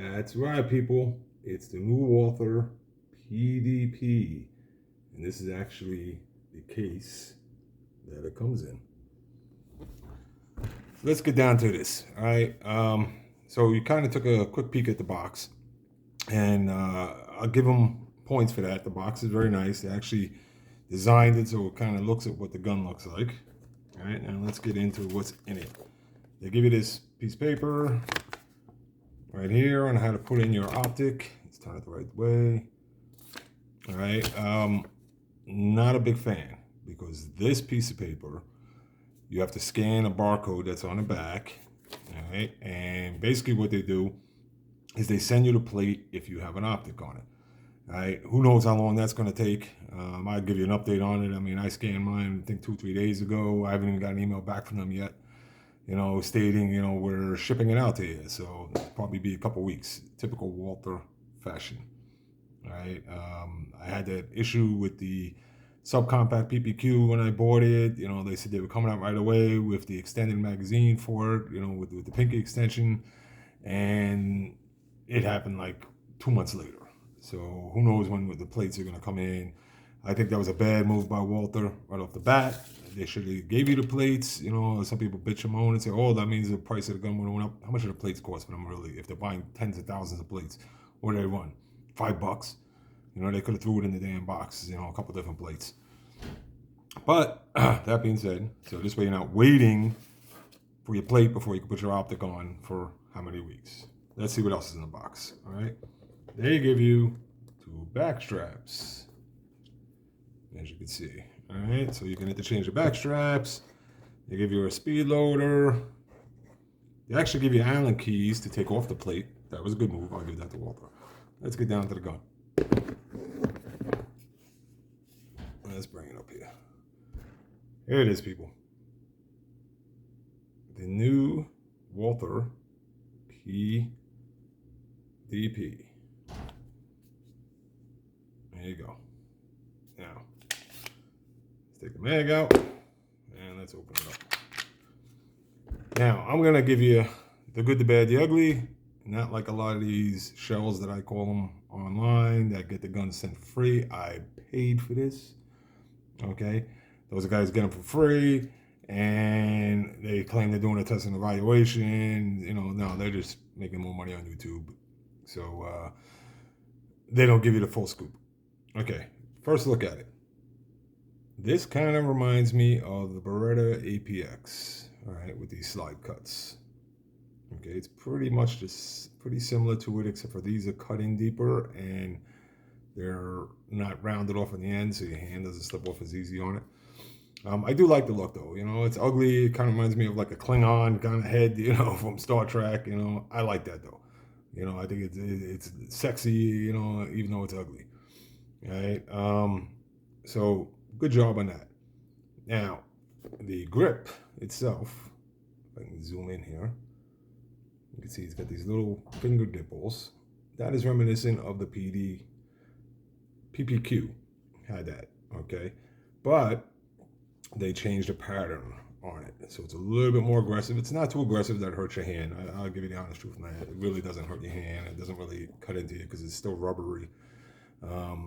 That's right, people. It's the new Walther PDP. And this is actually the case that it comes in. Let's get down to this. All right. So we kind of took a quick peek at the box. And I'll give them points for that. The box is very nice. They actually designed it so it kind of looks at what the gun looks like. All right. Now let's get into what's in it. They give you this piece of paper right here on how to put in your optic. Let's turn it the right way. All right. Not a big fan because this piece of paper, you have to scan a barcode that's on the back. All right. And basically what they do is they send you the plate if you have an optic on it. All right. Who knows how long that's going to take? I'll give you an update on it. I mean, I scanned mine, I think 2-3 days ago. I haven't even got an email back from them yet, stating, we're shipping it out to you. So it'll probably be a couple weeks, typical Walther fashion. All right. I had that issue with the subcompact PPQ when I bought it. They said they were coming out right away with the extended magazine for it, with the pinky extension. And it happened like 2 months later. So who knows when the plates are going to come in. I think that was a bad move by Walther right off the bat. They should have gave you the plates. Some people bitch and moan and say, oh, that means the price of the gun went up. How much do the plates cost for them really? If they're buying tens of thousands of plates, what do they run? $5? They could have threw it in the damn box, a couple different plates. But that being said, so this way you're not waiting for your plate before you can put your optic on for how many weeks. Let's see what else is in the box. All right. They give you 2 back straps, as you can see. All right. So you can interchange the back straps. They give you a speed loader. They actually give you Allen keys to take off the plate. That was a good move. I'll give that to Walther. Let's get down to the gun. Let's bring it up here. Here it is, people. The new Walther PDP. There you go. Now, let's take the mag out and let's open it up. Now, I'm going to give you the good, the bad, the ugly. Not like a lot of these shells that I call them online that get the gun sent free. I paid for this. Okay. Those guys get them for free and they claim they're doing a test and evaluation. No, they're just making more money on YouTube. So they don't give you the full scoop. Okay. First look at it. This kind of reminds me of the Beretta APX. All right. With these slide cuts. Okay, it's pretty much just pretty similar to it, except for these are cut in deeper and they're not rounded off in the end, so your hand doesn't slip off as easy on it. I do like the look though. It's ugly. It kind of reminds me of like a Klingon kind of head, from Star Trek. I like that though. I think it's sexy. Even though it's ugly. All right. So good job on that. Now, the grip itself. If I can zoom in here. You can see it's got these little finger dimples. That is reminiscent of the PPQ. Had that, okay? But they changed the pattern on it. So it's a little bit more aggressive. It's not too aggressive that hurts your hand. I'll give you the honest truth, man. It really doesn't hurt your hand. It doesn't really cut into you because it's still rubbery,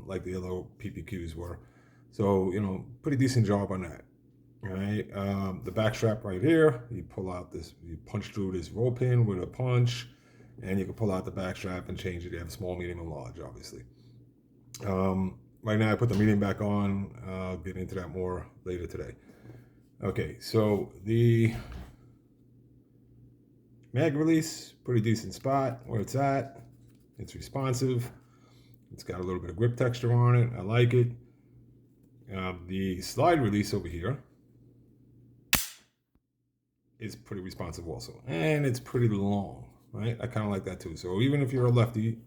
like the other PPQs were. So, pretty decent job on that. All right, the back strap right here, you pull out this, you punch through this roll pin with a punch, and you can pull out the back strap and change it. You have small, medium, and large, obviously. Right now I put the medium back on. I'll get into that more later today. Okay, so the mag release, pretty decent spot where it's at. It's responsive. It's got a little bit of grip texture on it. I like it. The slide release over here is pretty responsive also, and it's pretty long, right? I kind of like that too. So even if you're a lefty,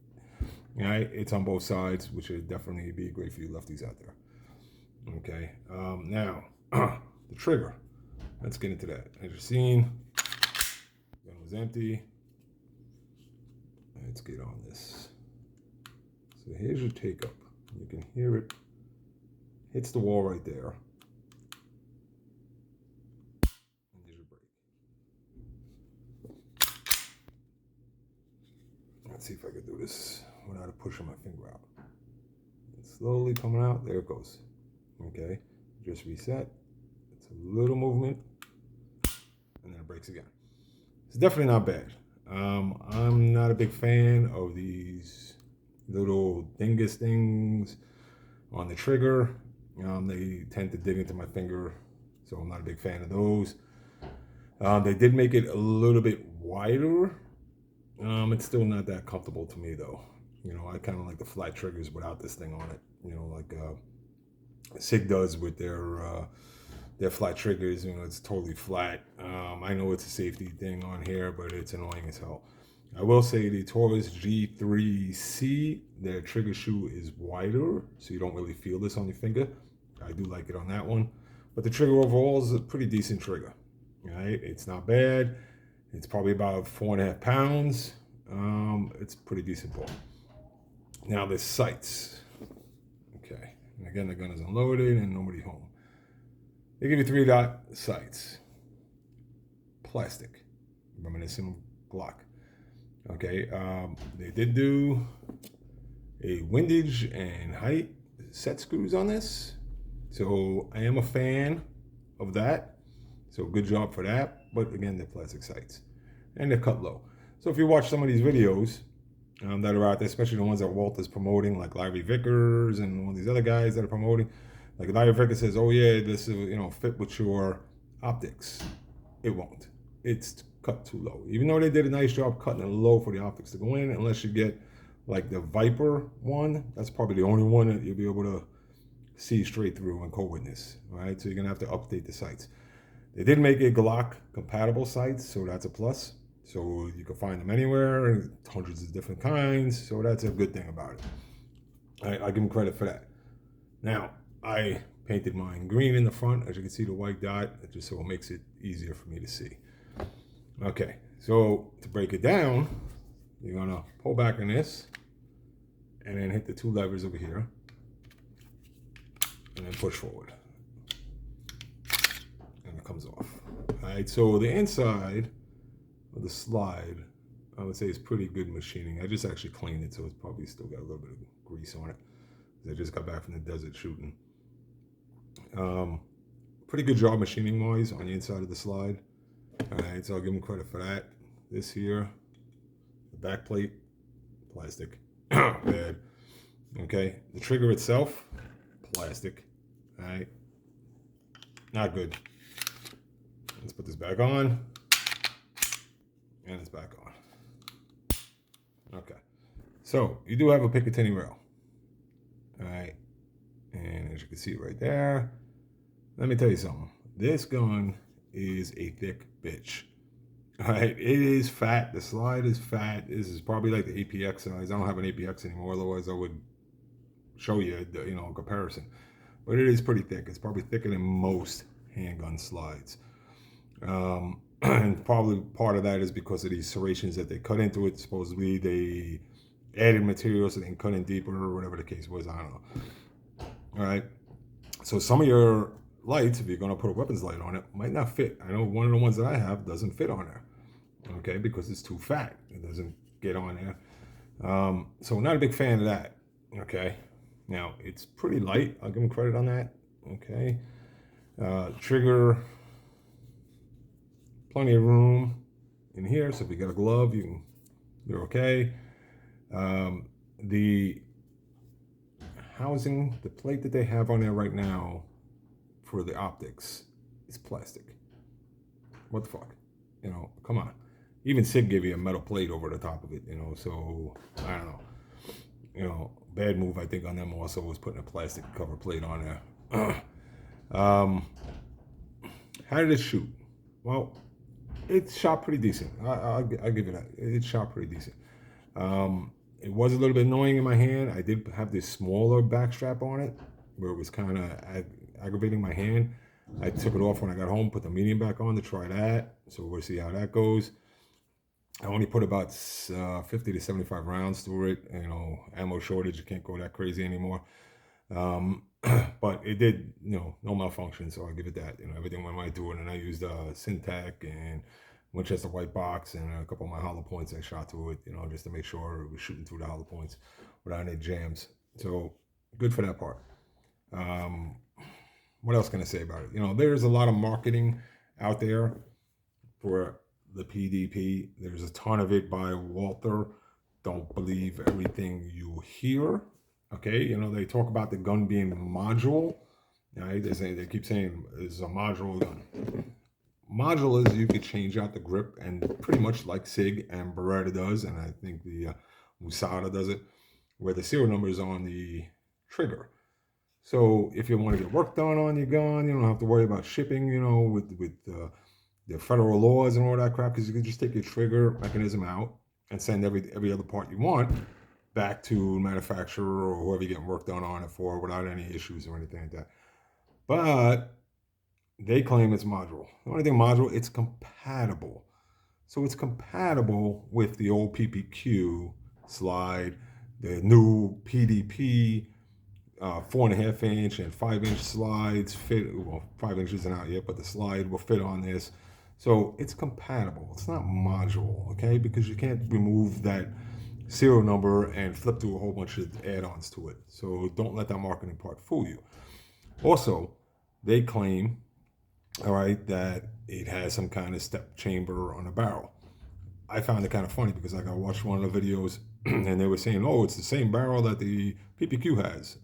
right, it's on both sides, which would definitely be great for you lefties out there. Okay, now the trigger. Let's get into that. As you've seen, gun was empty. Let's get on this. So here's your take up. You can hear it hits the wall right there. Let's see if I can do this without pushing my finger out. It's slowly coming out. There it goes. Okay, just reset. It's a little movement, and then it breaks again. It's definitely not bad. I'm not a big fan of these little dingus things on the trigger. They tend to dig into my finger, so I'm not a big fan of those. They did make it a little bit wider. It's still not that comfortable to me though. You know, I kind of like the flat triggers without this thing on it. You know, like SIG does with their flat triggers. You know, it's totally flat. I know it's a safety thing on here, but it's annoying as hell. I will say the Taurus G3C, their trigger shoe is wider, so you don't really feel this on your finger. I do like it on that one. But the trigger overall is a pretty decent trigger. Right? It's not bad. It's probably about 4.5 pounds. It's pretty decent ball. Now the sights. Okay. And again, the gun is unloaded and nobody home. They give you 3-dot sights. Plastic. Reminiscent of Glock. Okay. They did do a windage and height set screws on this. So I am a fan of that. So good job for that. But again, they're plastic sights. And they're cut low. So if you watch some of these videos that are out there, especially the ones that Walther's promoting, like Larry Vickers and all these other guys that are promoting, like Larry Vickers says, oh yeah, this is, fit with your optics. It won't. It's cut too low. Even though they did a nice job cutting it low for the optics to go in, unless you get like the Viper one, that's probably the only one that you'll be able to see straight through and co-witness. All right, so you're gonna have to update the sights. They did make a Glock compatible sights, so that's a plus. So you can find them anywhere, hundreds of different kinds. So that's a good thing about it. I give them credit for that. Now, I painted mine green in the front, as you can see the white dot, just so it makes it easier for me to see. Okay, so to break it down, you're gonna pull back on this, and then hit the 2 levers over here, and then push forward. And it comes off. All right, so the inside of the slide, I would say is pretty good machining. I just actually cleaned it, so it's probably still got a little bit of grease on it. I just got back from the desert shooting. Pretty good job machining wise on the inside of the slide. All right, so I'll give them credit for that. This here, the back plate, plastic, bad. Okay, the trigger itself, plastic. All right, not good. Let's put this back on, and it's back on. Okay, so you do have a Picatinny rail. All right, and as you can see right there, let me tell you something. This gun is a thick bitch. All right, it is fat. The slide is fat. This is probably like the APX size. I don't have an APX anymore, otherwise I would show you, a comparison. But it is pretty thick. It's probably thicker than most handgun slides. And probably part of that is because of these serrations that they cut into it. Supposedly they added material so they can cut in deeper or whatever the case was. I don't know. All right. So some of your lights, if you're going to put a weapons light on it, might not fit. I know one of the ones that I have doesn't fit on there. Okay, because it's too fat. It doesn't get on there. So not a big fan of that. Okay. Now, it's pretty light. I'll give them credit on that. Okay. Trigger, plenty of room in here. So if you got a glove, you're okay. The housing, the plate that they have on there right now for the optics is plastic. What the fuck? Come on. Even SIG gave you a metal plate over the top of it, so I don't know. Bad move I think on them also was putting a plastic cover plate on there. How did it shoot? Well, it shot pretty decent. I'll give you that. It shot pretty decent. It was a little bit annoying in my hand. I did have this smaller back strap on it where it was kind of aggravating my hand. I took it off when I got home, put the medium back on to try that. So we'll see how that goes. I only put about 50 to 75 rounds through it. Ammo shortage, you can't go that crazy anymore. But it did, no malfunction, so I'll give it that. Everything went right through it, and I used Syntac and Winchester white box, and a couple of my hollow points I shot through it, just to make sure it was shooting through the hollow points without any jams. So good for that part. What else can I say about it? There's a lot of marketing out there for the PDP. There's a ton of it by Walther. Don't believe everything you hear. Okay, they talk about the gun being module. Right? They keep saying it's a modular gun. Module is you could change out the grip, and pretty much like SIG and Beretta does, and I think the Musada does it, where the serial number is on the trigger. So if you want to get work done on your gun, you don't have to worry about shipping, with the federal laws and all that crap, because you can just take your trigger mechanism out and send every other part you want back to the manufacturer or whoever you're getting work done on it for without any issues or anything like that. But they claim it's modular. The only thing module, it's compatible. So it's compatible with the old PPQ slide, the new PDP 4.5 inch and 5 inch slides fit. Well, 5 inches isn't out yet, but the slide will fit on this. So it's compatible. It's not modular, okay? Because you can't remove that serial number and flip through a whole bunch of add-ons to it. So don't let that marketing part fool you. Also, they claim, all right, that it has some kind of step chamber on the barrel. I found it kind of funny because I watched one of the videos and they were saying, oh, it's the same barrel that the PPQ has.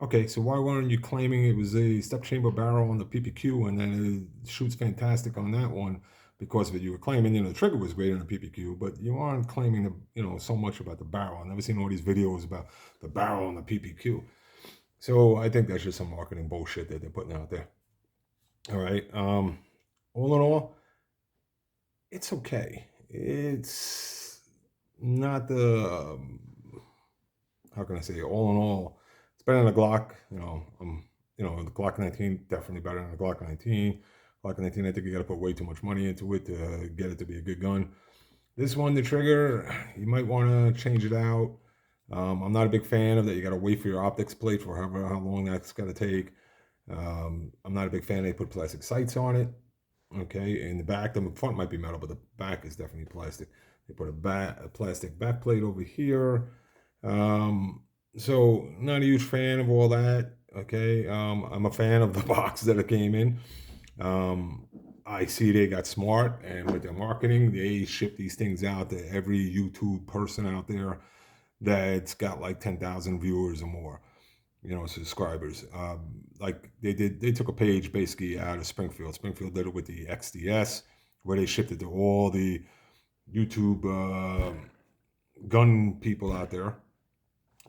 Okay, so why weren't you claiming it was a step chamber barrel on the PPQ and then it shoots fantastic on that one because of it? You were claiming, the trigger was great on the PPQ, but you aren't claiming, so much about the barrel. I've never seen all these videos about the barrel on the PPQ. So I think that's just some marketing bullshit that they're putting out there. All right. All in all, it's okay. It's not the, how can I say, all in all, it's better than a Glock. The Glock 19, definitely better than a Glock 19. Glock 19, I think you got to put way too much money into it to get it to be a good gun. This one, the trigger, you might want to change it out. I'm not a big fan of that. You got to wait for your optics plate for how long that's going to take. I'm not a big fan. They put plastic sights on it. Okay, in the back, the front might be metal, but the back is definitely plastic. They put a plastic back plate over here. So not a huge fan of all that. Okay, I'm a fan of the box that it came in. I see they got smart, and with their marketing, they ship these things out to every YouTube person out there that's got like 10,000 viewers or more, subscribers. Like they took a page basically out of Springfield. Springfield did it with the XDS, where they shipped it to all the YouTube gun people out there.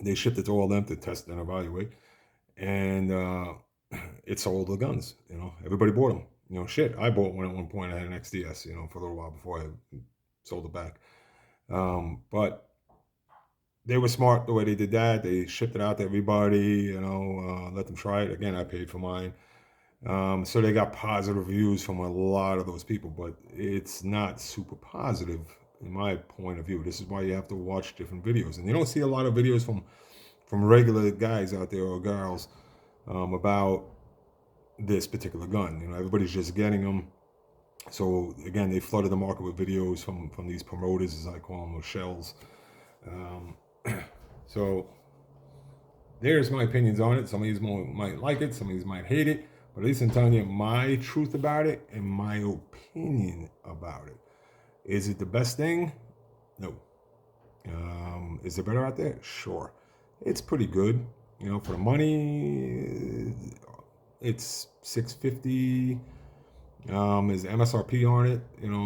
They shipped it to all of them to test and evaluate, and it sold the guns. Everybody bought them. I bought one at one point. I had an XDS, for a little while before I sold it back. But they were smart the way they did that. They shipped it out to everybody, let them try it. Again, I paid for mine. So they got positive reviews from a lot of those people, but it's not super positive in my point of view. This is why you have to watch different videos. And you don't see a lot of videos from regular guys out there or girls about this particular gun. Everybody's just getting them. So again, they flooded the market with videos from these promoters, as I call them, or shells. So there's my opinions on it. Some of you might like it, some of you might hate it, but at least I'm telling you my truth about it and my opinion about it. Is it the best thing? No. Is it better out there? Sure. It's pretty good. For the money, it's $650. Is MSRP on it.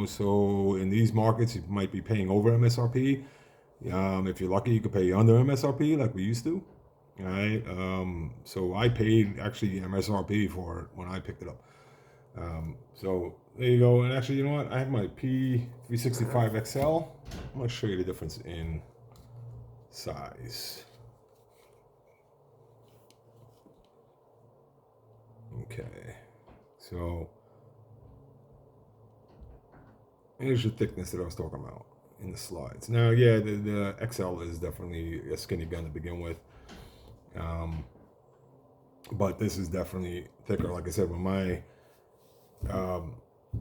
So in these markets, you might be paying over MSRP. If you're lucky, you could pay under MSRP like we used to. All right. So I paid actually MSRP for it when I picked it up. So there you go. And actually, you know what? I have my P365 XL. I'm going to show you the difference in size. Okay. So here's your thickness that I was talking about in the slides. Now, yeah, the XL is definitely a skinny gun to begin with. But this is definitely thicker. Like I said, when my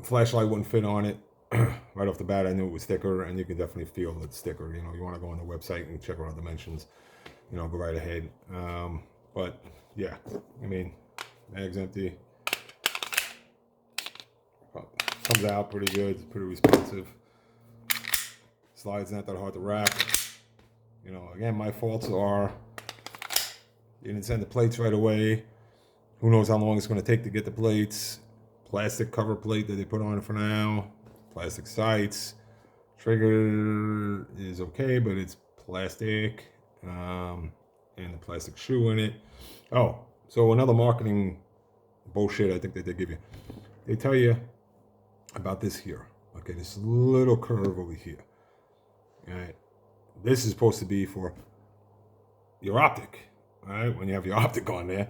flashlight wouldn't fit on it, right off the bat, I knew it was thicker, and you can definitely feel it's thicker. You know, you want to go on the website and check around dimensions. You know, go right ahead. But yeah, I mean, mag's empty. Comes out pretty good. It's pretty responsive. Slide's not that hard to wrap. You know, again, my faults are you didn't send the plates right away. Who knows how long it's going to take to get the plates. Plastic cover plate that they put on it for now. Plastic sights. Trigger is okay, but it's plastic. And the plastic shoe in it. Oh, so another marketing bullshit I think that they give you. They tell you about this here. Okay, this little curve over here. All right. This is supposed to be for your optic. All right, when you have your optic on there.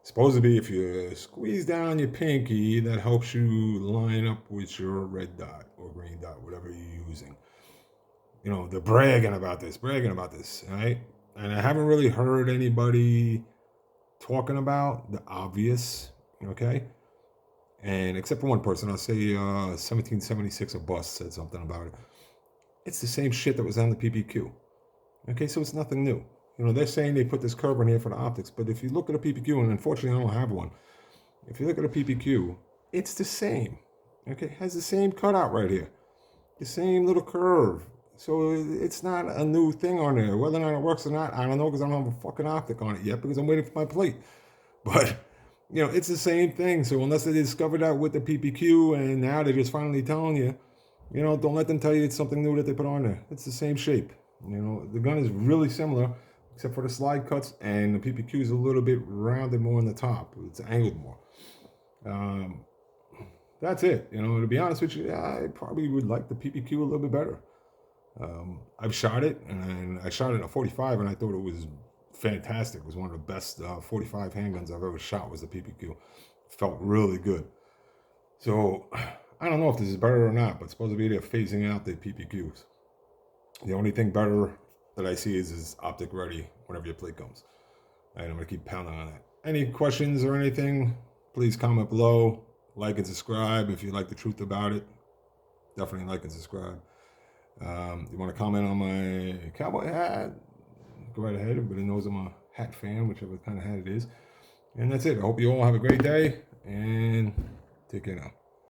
Supposed to be if you squeeze down your pinky, that helps you line up with your red dot or green dot, whatever you're using. You know, they're bragging about this, right? And I haven't really heard anybody talking about the obvious, okay? And except for one person, I'll say 1776 a bus said something about it. It's the same shit that was on the PPQ. Okay, so it's nothing new. You know, they're saying they put this curve in here for the optics, but if you look at a PPQ, and unfortunately I don't have one, if you look at a PPQ, it's the same. Okay, it has the same cutout right here. The same little curve. So it's not a new thing on there. Whether or not it works or not, I don't know because I don't have a fucking optic on it yet because I'm waiting for my plate. But, you know, it's the same thing. So unless they discovered that with the PPQ and now they're just finally telling you, you know, don't let them tell you it's something new that they put on there. It's the same shape. You know, the gun is really similar, except for the slide cuts, and the PPQ is a little bit rounded more on the top. It's angled more. That's it. You know, to be honest with you, I probably would like the PPQ a little bit better. I've shot it, and I shot it in a 45, and I thought it was fantastic. It was one of the best 45 handguns I've ever shot was the PPQ. It felt really good. So I don't know if this is better or not, but supposedly they're phasing out the PPQs. The only thing better that I see is optic ready whenever your plate comes. And I'm going to keep pounding on that. Any questions or anything, please comment below. Like and subscribe if you like the truth about it. Definitely like and subscribe. You want to comment on my cowboy hat? Go right ahead. Everybody knows I'm a hat fan, whichever kind of hat it is. And that's it. I hope you all have a great day and take care now.